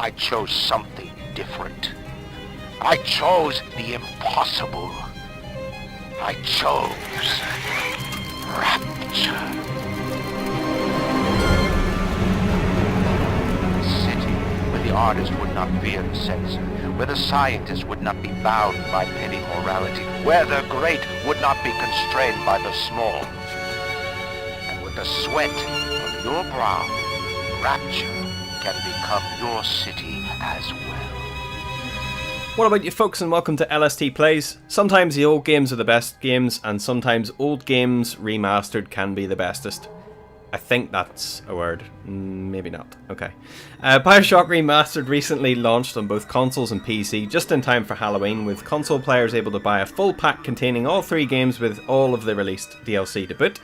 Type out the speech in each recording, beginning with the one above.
I chose something different. I chose the impossible. I chose rapture. A city where the artist would not fear the censor, where the scientist would not be bound by petty morality, where the great would not be constrained by the small. And with the sweat of your brow, rapture can become your city as well. What about you folks, and welcome to LST Plays. Sometimes the old games are the best games, and sometimes old games remastered can be the bestest. I think that's a word. Maybe not. Okay. Bioshock Remastered recently launched on both consoles and PC just in time for Halloween, with console players able to buy a full pack containing all 3 games with all of the released DLC to boot.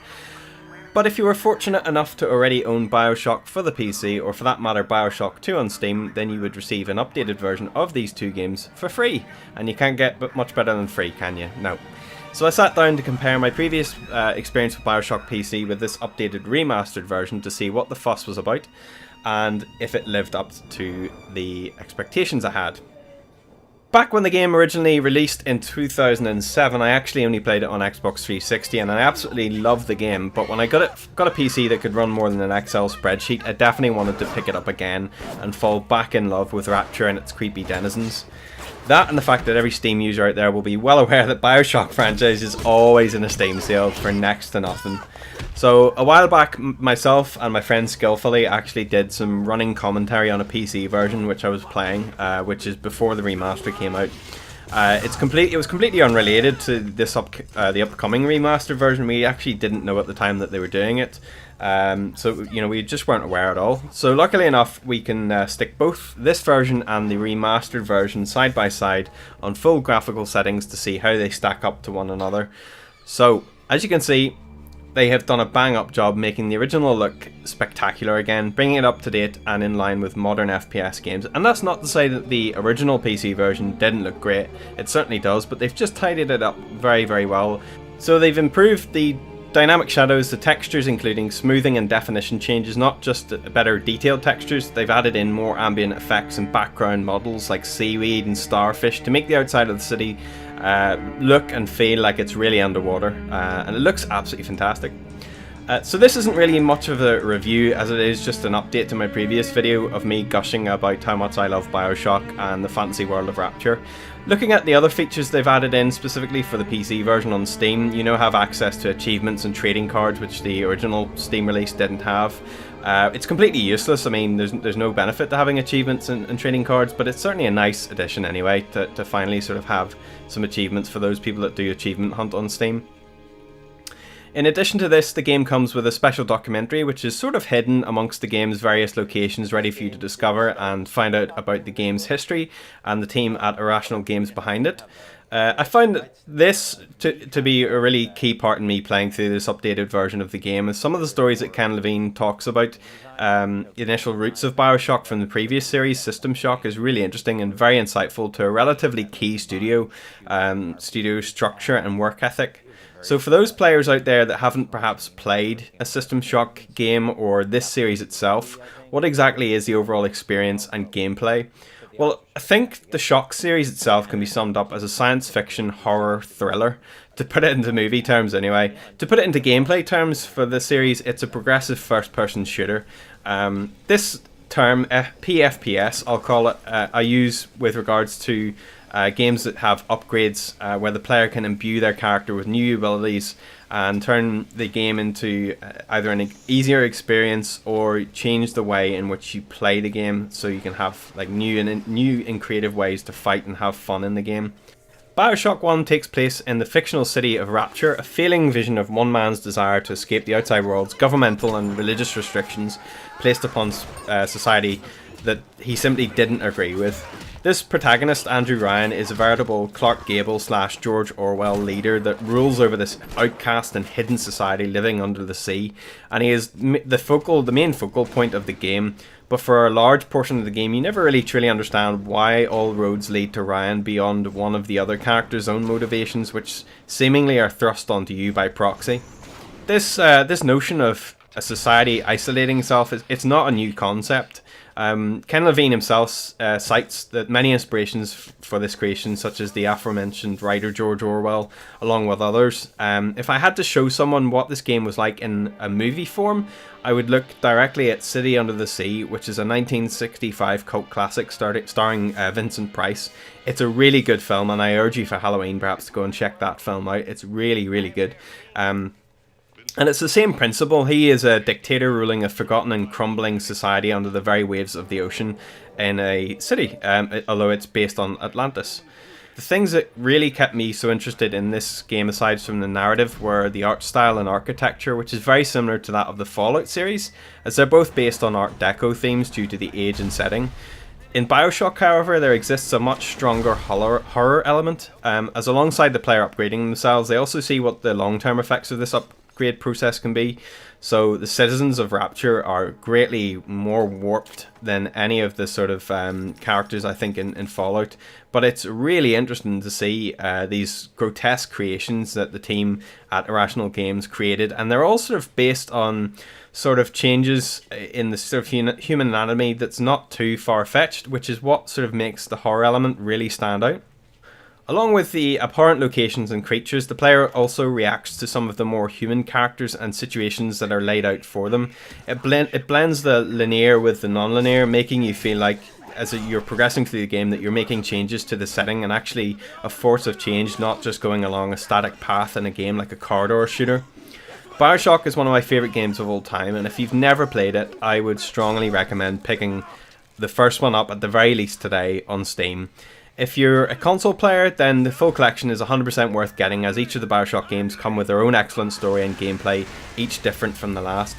But if you were fortunate enough to already own Bioshock for the PC, or for that matter Bioshock 2 on Steam, then you would receive an updated version of these 2 games for free. And you can't get much better than free, can you? No. So I sat down to compare my previous experience with Bioshock PC with this updated remastered version to see what the fuss was about, and if it lived up to the expectations I had. Back when the game originally released in 2007, I actually only played it on Xbox 360, and I absolutely loved the game, but when I got a PC that could run more than an Excel spreadsheet, I definitely wanted to pick it up again and fall back in love with Rapture and its creepy denizens. That and the fact that every Steam user out there will be well aware that Bioshock franchise is always in a Steam sale for next to nothing. So a while back, myself and my friend Skillfully actually did some running commentary on a PC version which I was playing, which is before the remaster came out. It was completely unrelated to this the upcoming remaster version. We actually didn't know at the time that they were doing it. So, you know, we just weren't aware at all. So luckily enough, we can stick both this version and the remastered version side by side on full graphical settings to see how they stack up to one another. So, as you can see, they have done a bang-up job making the original look spectacular again, bringing it up to date and in line with modern FPS games. And that's not to say that the original PC version didn't look great. It certainly does, but they've just tidied it up very, very well. So they've improved the dynamic shadows, the textures, including smoothing and definition changes, not just better detailed textures. They've added in more ambient effects and background models like seaweed and starfish to make the outside of the city look and feel like it's really underwater, and it looks absolutely fantastic. So this isn't really much of a review, as it is just an update to my previous video of me gushing about how much I love Bioshock and the fantasy world of Rapture. Looking at the other features they've added in specifically for the PC version on Steam, you now have access to achievements and trading cards, which the original Steam release didn't have. It's completely useless. I mean, there's no benefit to having achievements and trading cards, but it's certainly a nice addition anyway to finally sort of have some achievements for those people that do achievement hunt on Steam. In addition to this, the game comes with a special documentary which is sort of hidden amongst the game's various locations, ready for you to discover and find out about the game's history and the team at Irrational Games behind it. I found this to be a really key part in me playing through this updated version of the game, as some of the stories that Ken Levine talks about, the initial roots of Bioshock from the previous series, System Shock, is really interesting and very insightful to a relatively key studio structure and work ethic. So for those players out there that haven't perhaps played a System Shock game or this series itself, what exactly is the overall experience and gameplay? Well, I think the Shock series itself can be summed up as a science fiction horror thriller, to put it into movie terms anyway. To put it into gameplay terms for the series, it's a progressive first-person shooter. This term, PFPS, I'll call it, I use with regards to games that have upgrades where the player can imbue their character with new abilities and turn the game into either an easier experience or change the way in which you play the game, so you can have like new and creative ways to fight and have fun in the game. Bioshock 1 takes place in the fictional city of Rapture, a failing vision of one man's desire to escape the outside world's governmental and religious restrictions placed upon society that he simply didn't agree with. This protagonist, Andrew Ryan, is a veritable Clark Gable / George Orwell leader that rules over this outcast and hidden society living under the sea, and he is the main focal point of the game. But for a large portion of the game, you never really truly understand why all roads lead to Ryan beyond one of the other characters' own motivations, which seemingly are thrust onto you by proxy. This notion of a society isolating itself, it's not a new concept. Ken Levine himself cites that many inspirations for this creation, such as the aforementioned writer George Orwell, along with others. If I had to show someone what this game was like in a movie form, I would look directly at City Under the Sea, which is a 1965 cult classic starring Vincent Price. It's a really good film, and I urge you for Halloween perhaps to go and check that film out. It's really, really good. And it's the same principle. He is a dictator ruling a forgotten and crumbling society under the very waves of the ocean in a city, although it's based on Atlantis. The things that really kept me so interested in this game, aside from the narrative, were the art style and architecture, which is very similar to that of the Fallout series, as they're both based on Art Deco themes due to the age and setting. In Bioshock, however, there exists a much stronger horror element, as alongside the player upgrading themselves, they also see what the long-term effects of this upgrade process can be. So the citizens of Rapture are greatly more warped than any of the sort of characters I think in Fallout. But it's really interesting to see these grotesque creations that the team at Irrational Games created. And they're all sort of based on sort of changes in the sort of human anatomy that's not too far-fetched, which is what sort of makes the horror element really stand out. Along with the abhorrent locations and creatures, the player also reacts to some of the more human characters and situations that are laid out for them. It blends the linear with the non-linear, making you feel like, as you're progressing through the game, that you're making changes to the setting and actually a force of change, not just going along a static path in a game like a corridor shooter. Bioshock is one of my favourite games of all time, and if you've never played it, I would strongly recommend picking the first one up at the very least today on Steam. If you're a console player, then the full collection is 100% worth getting, as each of the Bioshock games come with their own excellent story and gameplay, each different from the last.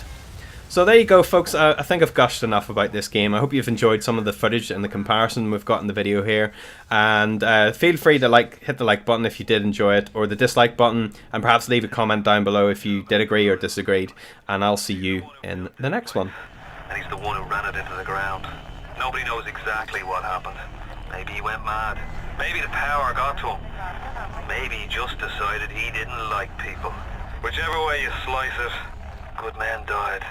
So there you go, folks. I think I've gushed enough about this game. I hope you've enjoyed some of the footage and the comparison we've got in the video here. And feel free to hit the like button if you did enjoy it, or the dislike button, and perhaps leave a comment down below if you did agree or disagreed. And I'll see you in the next one. And he's the one who ran it into the ground. Nobody knows exactly what happened. Maybe he went mad. Maybe the power got to him. Maybe he just decided he didn't like people. Whichever way you slice it, good men died.